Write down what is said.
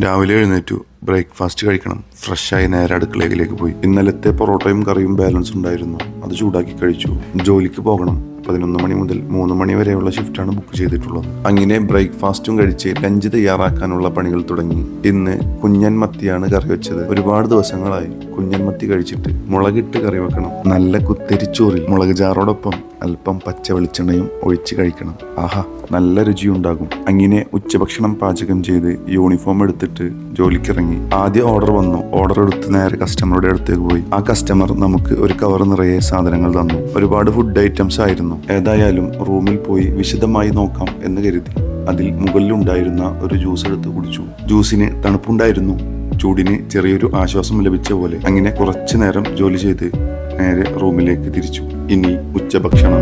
രാവിലെ എഴുന്നേറ്റു, ബ്രേക്ക്ഫാസ്റ്റ് കഴിക്കണം. ഫ്രഷായി നേരെ അടുക്കളയിലേക്ക് പോയി. ഇന്നലത്തെ പൊറോട്ടയും കറിയും ബാലൻസ് ഉണ്ടായിരുന്നു, അത് ചൂടാക്കി കഴിച്ചു. ജോലിക്ക് പോകണം. 11 മണി മുതൽ 3 മണി വരെയുള്ള ഷിഫ്റ്റാണ് ബുക്ക് ചെയ്തിട്ടുള്ളത്. അങ്ങനെ ബ്രേക്ക്ഫാസ്റ്റും കഴിച്ച് ലഞ്ച് തയ്യാറാക്കാനുള്ള പണികൾ തുടങ്ങി. ഇന്ന് കുഞ്ഞൻ മത്തിയാണ് കറി വെച്ചത്. ഒരുപാട് ദിവസങ്ങളായി കുഞ്ഞൻ മത്തി കഴിച്ചിട്ട്. മുളകിട്ട് കറി വെക്കണം. നല്ല കുത്തരിച്ചോറിൽ മുളക് ചാറോടൊപ്പം അല്പം പച്ച വെളിച്ചെണ്ണയും ഒഴിച്ച് കഴിക്കണം. ആഹാ, നല്ല രുചിയുണ്ടാകും. അങ്ങനെ ഉച്ചഭക്ഷണം പാചകം ചെയ്ത് യൂണിഫോം എടുത്തിട്ട് ജോലിക്കിറങ്ങി. ആദ്യ ഓർഡർ വന്നു. ഓർഡർ എടുത്ത് നേരെ കസ്റ്റമറുടെ അടുത്തേക്ക് പോയി. ആ കസ്റ്റമർ നമുക്ക് ഒരു കവർ നിറയെ സാധനങ്ങൾ തന്നു. ഒരുപാട് ഫുഡ് ഐറ്റംസ് ആയിരുന്നു. ഏതായാലും റൂമിൽ പോയി വിശദമായി നോക്കാം എന്ന് കരുതി അതിൽ മുകളിലുണ്ടായിരുന്ന ഒരു ജ്യൂസ് എടുത്ത് കുടിച്ചു. ജ്യൂസിന് തണുപ്പുണ്ടായിരുന്നു. ചൂടിന് ചെറിയൊരു ആശ്വാസം ലഭിച്ച പോലെ. അങ്ങനെ കുറച്ചു നേരം ജോലി ചെയ്ത് നേരെ റൂമിലേക്ക് തിരിച്ചു. ഇനി ഉച്ചഭക്ഷണം.